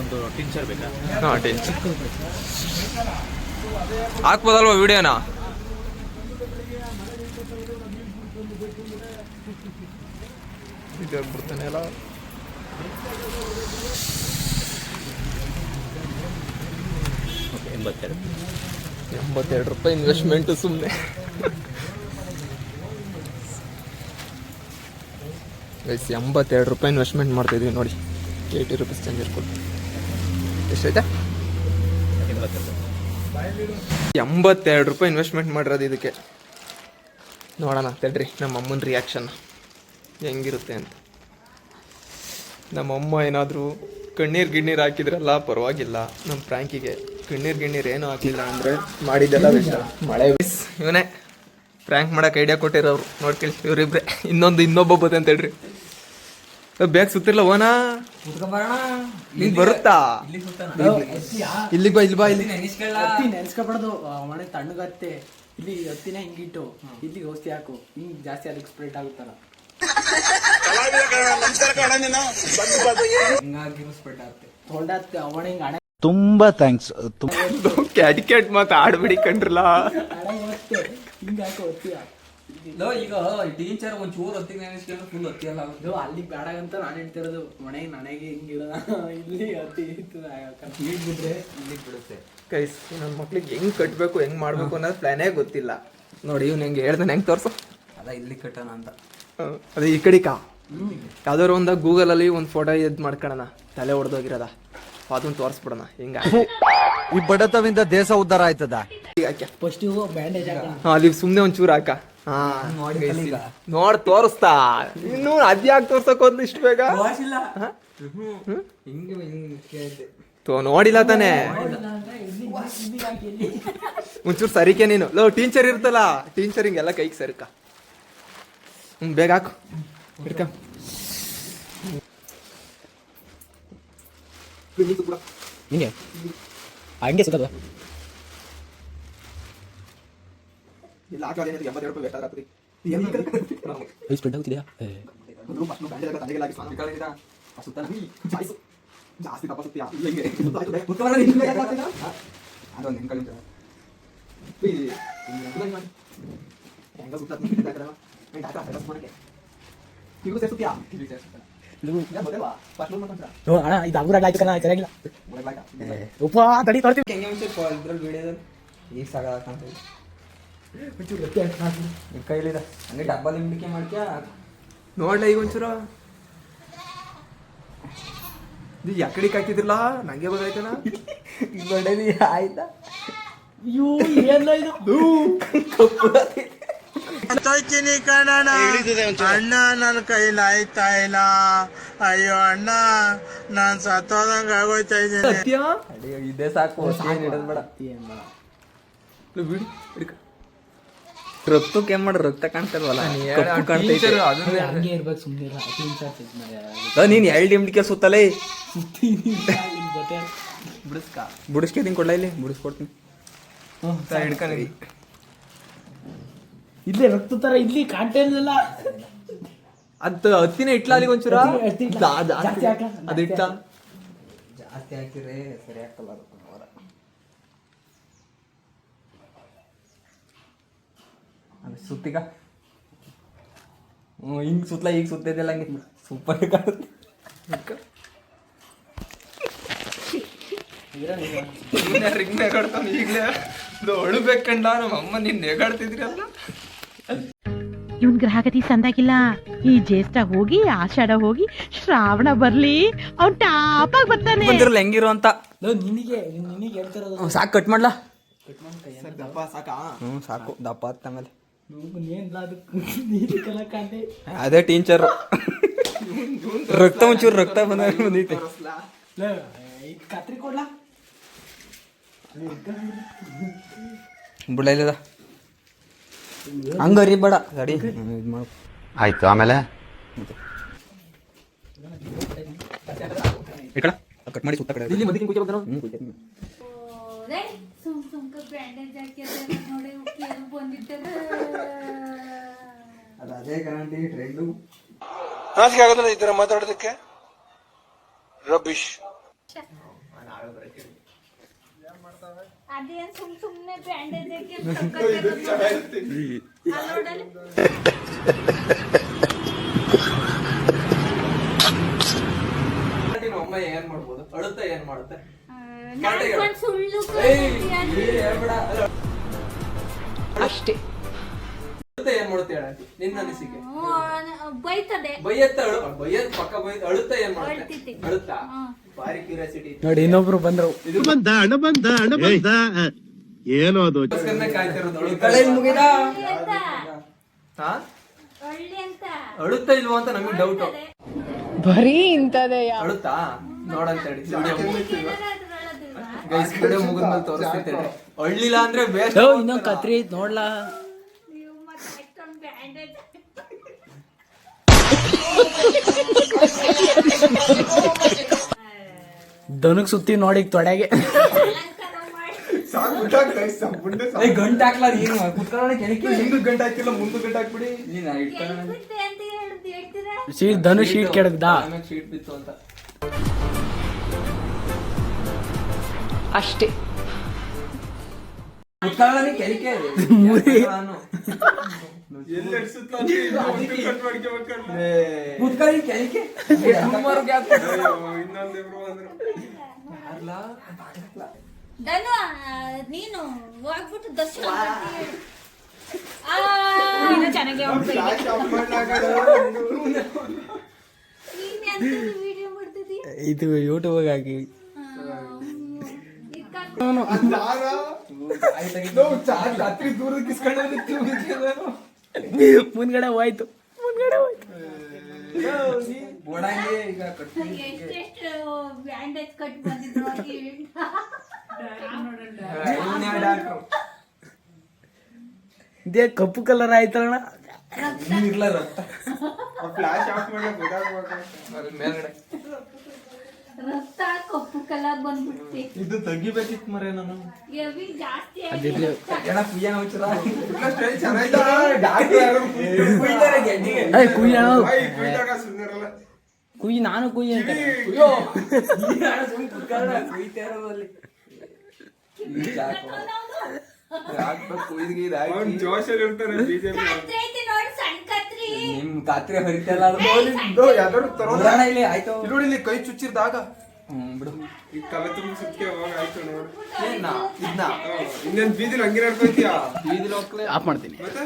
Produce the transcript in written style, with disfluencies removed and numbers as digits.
ಒಂದು ಟಿಂಚರ್ ಬೇಕಾ? ಹಾಂ, ಟಿಂಚರ್ ಹಾಕ್ಬೋದಲ್ವ ವಿಡಿಯೋನ? ಇದು ಬಿಡ್ತಾನೆ ಅಲ್ಲ. 82 ರೂಪಾಯಿ ಇನ್ವೆಸ್ಟ್ಮೆಂಟು ಸುಮ್ಮನೆ. ಗೈಸ್ 82 ರೂಪಾಯಿ ಇನ್ವೆಸ್ಟ್ಮೆಂಟ್ ಮಾಡ್ತಾಯಿದ್ವಿ ನೋಡಿ. 80 ರೂಪೀಸ್ ಚೇಂಜ್ ಇರ್ಕೊಟ್ಟು ಎಷ್ಟೈತೆ? 82 ರೂಪಾಯಿ ಇನ್ವೆಸ್ಟ್ಮೆಂಟ್ ಮಾಡಿರೋದು ಇದಕ್ಕೆ. ನೋಡೋಣ ತಡ್ರಿ ನಮ್ಮ ಅಮ್ಮನ ರಿಯಾಕ್ಷನ್ ಹೆಂಗಿರುತ್ತೆ ಅಂತ. ನಮ್ಮಮ್ಮ ಏನಾದರೂ ಕಣ್ಣೀರು ಹಾಕಿದ್ರಲ್ಲ ಪರವಾಗಿಲ್ಲ, ನಮ್ಮ ಪ್ರ್ಯಾಂಕಿಗೆ ಕಣ್ಣೀರು ಏನೂ ಹಾಕಿಲ್ಲ ಅಂದರೆ ಮಾಡಿದ್ದೆಲ್ಲ ವಿಷಯ. ಮಳೆ ಇವನೇ ಪ್ರ್ಯಾಂಕ್ ಮಾಡೋಕೆ ಐಡಿಯಾ ಕೊಟ್ಟಿರೋರು ನೋಡ್ಕೊಳ್ಳಿ ಇವರಿಬ್ರೆ. ಇನ್ನೊಬ್ಬ ಬತ್ತೆ ಅಂತ ಹೇಳ್ರಿ. ಬೇಗ ಸುತ್ತಿರ್ಲ ಓನಾ ನಿಂಗೆ ಬರುತ್ತಾ? ಇಲ್ಲಿಗೆ ಬಾ, ಇಲ್ಲಿ ಬಾ. ಇಲ್ಲಿ ನೆನ್ಸ್ಕೊಬಾರ್ದು, ಮನೆ ತಣ್ಣಗತ್ತೆ. ಇಲ್ಲಿ ಹತ್ತಿನ ಹಿಂಗಿಟ್ಟು ಇಲ್ಲಿಗೆ ಔಷಧಿ ಹಾಕು, ಹಿಂಗ್ ಜಾಸ್ತಿ ಅದಕ್ಕೆ ಸ್ಪ್ರೆಡ್ ಆಗುತ್ತಲ್ಲ, ಹಿಂಗಾಗಿ ಸ್ಪ್ರೆಡ್ ಆಗುತ್ತೆ. ತೊಂಡತ್ತೆ ಅವಣ ಹಿಂಗ ಹಣೆ. ತುಂಬಾ ಥ್ಯಾಂಕ್ಸ್. ಕ್ಯಾಟ್ ಮಾತು ಆಡ್ಬಿಡಿ ಕಂಡ್ರಲ್ಲ. ಹಿಂಗಾಕೋ ಹೊತ್ತಿಯ ಈಗ ಟೀಚರ್ ಒಂಚೂರು ಹೊತ್ತಿಗೆ ನೆನೆಸ್ಕೊಂಡು ಫುಲ್ ಹೊತ್ತಿ ಅಲ್ಲ. ಅಲ್ಲಿ ಬೇಡಾಗಂತ ನಾನು ಹೇಳ್ತಿರೋದು. ಮನೆಗೆ ನನಗೆ ಹಿಂಗಿರೋದ, ಇಲ್ಲಿ ಹೊತ್ತಿ ಬಿಟ್ರೆ ಇಲ್ಲಿಗೆ ಬಿಡುತ್ತೆ. ಕೈಸ್ ನನ್ನ ಮಕ್ಳಿಗೆ ಹೆಂಗ್ ಕಟ್ಟಬೇಕು ಹೆಂಗ್ ಮಾಡ್ಬೇಕು ಅನ್ನೋದು ಪ್ಲಾನೇ ಗೊತ್ತಿಲ್ಲ ನೋಡಿ. ಇವ್ನು ಹೆಂಗೆ ಹೇಳ್ದಾನೆ, ಹೆಂಗೆ ತೋರ್ಸು. ಅದ ಇಲ್ಲಿ ಕಟ್ಟೋಣ ಅಂತ. ಅದೇ ಈ ಕಡಿಕ ಯಾವ್ದಾದ್ರು ಒಂದು ಗೂಗಲಲ್ಲಿ ಒಂದು ಫೋಟೋ ಇದು ಮಾಡ್ಕೊಳ್ಳೋಣ, ತಲೆ ಹೊಡೆದೋಗಿರೋದ, ಅದನ್ನ ತೋರಿಸ್ಬಿಡೋಣ. ಹಿಂಗ ಈ ಬಡತವಿಂದ ದೇಶ ಉದ್ಧಾರ ಆಯ್ತದ. ಫಸ್ಟ್ ಬ್ಯಾಂಡೇಜ್ ಅಲ್ಲಿ ಸುಮ್ಮನೆ ಒಂಚೂರು ಹಾಕ. ನೋಡ್ ತೋರಿಸ್ತಾ. ಇನ್ನು ಅದ್ಯಾಕೆ ತೋರ್ಸಕ್ ಹೋದ್ಲು ಇಷ್ಟು ಬೇಗ? ನೋಡಿಲ್ಲ ತಾನೆ. ಒಂಚೂರು ಸರಿಕೆ ನೀನು. ಟೀಚರ್ ಇರ್ತಲ್ಲ, ಟೀಚರ್ ಹಿಂಗೆಲ್ಲ ಕೈಗೆ ಸರಿಕ. ಬೇಗ ಹಾಕು, ಹಿಡ್ಕ. ಹಿಂಗೆ ಹಂಗೆ ಸಿಗೋದು. ಇಲ್ಲ ಹಾಕೋದು 82 ರೂಪಾಯಿ ಬೇಕಾಗ್ತದೆ. ಸ್ಪ್ರೆಡ್ ಆಗುತ್ತಿದೆಯಾ? ಜಾಸ್ತಿ ತಪ್ಪಿಸ್ತೀಯಾ? ಚೆನ್ನಾಗಿಲ್ಲ. ಉಪ ತಡಿ ತೋರ್ತೀವಿ. ಈಗ ಸಾಕಾಗ್ತದೆ. ಕೈಲಿದ ಹಂಗೆ ಡಬ್ಬಲ್ ಹಿಂಡಿಕೆ ಮಾಡ್ಕ್ಯಾ ನೋಡ್ಲ. ಈಗ ಒಂಚೂರು ಇದು ಯಾಕಡಿಗೆ ಹಾಕಿದ್ರಲ್ಲ, ನಂಗೆ ಗೊತ್ತಾಯ್ತಲ್ಲ. ಬಡದಿ ಆಯ್ತಾ? ಅಯ್ಯೋ ಎಲ್ಲ ಇದು ಅಣ್ಣ ನನ್ನ ಕೈಲಿ ಆಯ್ತಾ ಇಲ್ಲ. ಅಯ್ಯೋ ಅಣ್ಣ, ನಾನ್ ಸತ್ತೋದಂಗ ಆಗೋಯ್ತಾ ಇದ್ದೀನಿ. ಇದೇ ಸಾಕು, ಬೇಡ. ರಕ್ತಕ್ಕೆ ಏನ್ ಮಾಡ್ರಿ? ರಕ್ತ ಕಾಣ್ತಲ್ವಲ್ಲ, ಹಂಗೆ ಇರ್ಬೇಕು. ಸುಮ್ಮನೆ ನೀನ್ 2 ಹಿಂಡಿಕೆ ಸುತ್ತಲೇ ಬಿಡಿಸ್ಕೆ ತಿಂಗ್ ಕೊಡ್ಲ. ಇಲ್ಲಿ ಬಿಡಿಸ್ಕೊಡ್ತೀನಿ, ಹಿಡ್ಕೊಂಡು. ಇಲ್ಲೇ ರಕ್ತ ತರ ಇಲ್ಲಿ ಕಾಣ್ತಿಲ್ಲ. ಅದ್ ಹತ್ತಿನ ಇಟ್ಲ ಅಲ್ಲಿಗೆ ಒಂಚೂರ ಅದಿಟ್ಟ ಜಾಸ್ತಿ ಹಾಕಿದ್ರೆ ಸರಿ ಆಗ್ತಲ್ಲ. ಅದು ಸುತ್ತಿಗ ಹಿಂಗ್ ಸುತ್ತಲ, ಈಗ ಸುತ್ತಿದ್ದೆಲ್ಲ ಹಂಗೆ ಸೂಪರ್ ಕಾಣುತ್ತೆ. ರಿಂಗ್ ನೆಗಾಡ್ತಾನೆ ಈಗಲೇ. ಅಳುಬೇಕಂಡ ನಮ್ಮ ಅಮ್ಮ ನೀನ್ ನೆಗಾಡ್ತಿದ್ರಲ್ಲ. ಇವನ್ ಗ್ರಹಗತಿ ಸಂದಾಗಿಲ್ಲ. ಈ ಜ್ಯೇಷ್ಠ ಹೋಗಿ ಆಷಾಢ ಹೋಗಿ ಶ್ರಾವಣ ಬರ್ಲಿ, ಅವ್ನ್ ಟಾಪ್ ಆಗಿ ಬರ್ತಾನೆ. ಬಂದಿರಲ್ಲ ಹೆಂಗಿರೋ ಅಂತ ನಿನಗೆ ಹೇಳ್ತಿರೋದು. ಸಾಕು, ಕಟ್ ಮಾಡ್ಲಾ? ದಪ್ಪ ಸಾಕಾ? ಸಾಕು, ದಪ್ಪ ಆಮೇಲೆ ಕಾಂತೆ. ಅದೇ ಟೀಚರ್ ರಕ್ತ ಒಂಚೂರು ರಕ್ತ ಬಂದೈತೆ. ಕತ್ರಿ ಕೊಡ್ಲಾ? ಬಿಡಲಿಲ್ಲ ಹಂಗರಿ ಬೇಡ ಗಾಡಿ ಇದು ಮಾಡು. ಆಯ್ತು, ಆಮೇಲೆ ಕಟ್ ಮಾಡಿ ಸುತ್ತ ಕಡೆ ಅದೇ ಗ್ಯಾರಂಟಿ ಟ್ರೆಂಡು. ನಾಚಿಕೆ ಆಗೋದಿಲ್ಲ ಈ ತರ ಮಾತಾಡೋದಕ್ಕೆ. ರಬಿಶ್. ಅದೇನ್ ಸುಮ್ನೆ ಬ್ಯಾಂಡೇಜ್ ಅಮ್ಮ ಏನ್ ಮಾಡ್ಬೋದು? ಅಳುತ್ತಾ ಏನ್ ಮಾಡುತ್ತೆ? ಸುಳ್ಳು ಅಷ್ಟೇ. ಅಳುತ್ತಾ ಏನ್ ಮಾಡುತ್ತೆ ಹೇಳ ನಿನ್ನ ಅನಿಸಿಕೆ? ಬೈತದೆ. ಬೈಯತ್ ಪಕ್ಕ ಅಳುತ್ತಾ ಏನ್ ಮಾಡುತ್ತೆ? ಅಳ್ತೈತಿ. ಅಳುತ್ತಾ ಭಾರಿ ಕ್ಯೂರಿಯಾಸಿಟಿ. ನೋಡಿ ಇನ್ನೊಬ್ರು ಬಂದ್ರು. ಏನೋ ಅದು ಕಾಯ್ತಿರೋದು ಮುಗಿದಾ? ಒಳ್ಳೆ ಅಂತ ಅಳುತ್ತಾ ಇಲ್ವಾ ಅಂತ ನಮಗೆ ಡೌಟ್. ಬರೀ ಇಂತದೇ. ಅಳುತ್ತಾ ನೋಡಂತ ಹೇಳಿ ಗೈಸ್ ವಿಡಿಯೋ ಮುಗಿದ್ಮೇಲೆ ತೋರಿಸ್ತಿದ್ದೇನೆ. ಅಳ್ಳಿಲ್ಲ ಅಂದ್ರೆ ಬೇಸ್. ಇನ್ನೊಂದು ಕತ್ರಿ ಐತ್ ನೋಡ್ಲಾ. ಬ್ಯಾಂಡೇಜ್ ದನಕ್ ಸುತ್ತಿ ನೋಡಿ ತೊಡೆಗೆ ಗಂಟು ಹಾಕ್ಲ ಏನು ಕುತ್ಕೊಳ್ಳೋಣ ಕೆಳಕ್ಕೆ. ಹಿಂದೂ ಗಂಟೆ ಹಾಕಿಲ್ಲ ಮುಂದೆ ಗಂಟೆ ಹಾಕ್ಬಿಡಿ. ಸೀಟ್ ಧನು ಶೀಟ್ ಕೆಡಗ್ದ ಶೀಟ್ ಬಿತ್ತು ಅಂತ ಅಷ್ಟೇ. ಕುತ್ಕೊಳ್ಳೋಣ ಕೆಳಕ್ಕೆ ಕುತ್ಕೊಳ್ಳಿ ಕೆಳಕ್ಕೆ. ಧನು ನೀನು ಹೋಗ್ಬಿಟ್ಟು ದರ್ಶನ ಚೆನ್ನಾಗಿ ವಿಡಿಯೋ ಮಾಡ್ತಿದ್ದೀ. ಇದು ಯೂಟ್ಯೂಬ್ ಹಾಕಿ ರಾತ್ರಿ ದೂರ ಮುಂದ್ಗಡೆ ಹೋಯ್ತು. ಎಷ್ಟೆಷ್ಟು ಬ್ಯಾಂಡೇಜ್ ಕಟ್ ಬಂದಿದ್ರು ಇದೇ ಕಪ್ಪು ಕಲರ್ ಆಯ್ತಣ್ಣ. ಮೇಲ್ಗಡೆ ರಕ್ತ ಕಪ್ಪು ಕಲರ್ ಬಂದ್ಬಿಡ್ತಿ. ಇದು ತೆಗಿಬೇಕಿತ್ತು ಮರೆ ನಾನು. ಎವಿ ಜಾಸ್ತಿ ಕುಯ್ ನಾನು ಕುಯ್ ಅಂತ ಜೋಶಲ್ಲಿ ಇರ್ತಾರೆ ಬಿಜೆಪಿ. ಸಣ್ಣ ಕತ್ರಿ ನಿಮ್ ಖಾತ್ರಿ ಹರಿತಲ್ಲ ಇಲ್ಲಿ ಆಯ್ತು. ಇಲ್ಲಿ ಕೈ ಚುಚ್ಚಿರ್ದಾಗ ಬಿಡು. ಈ ತಲೆ ತುಂಬ ಸುತ್ಕೆ ಅವಾಗ ಆಯ್ತು ನೋಡು. ಇದನ್ನ ಇನ್ನೇನ್ ಬೀದಿಲ್ ಹಂಗೆ ನಡ್ಕೊತೀಯಾ? ಬೀದಿಲ್ ಹೋಗ್ಲೇ ಆಫ್ ಮಾಡ್ತೀನಿ. ಮತ್ತೆ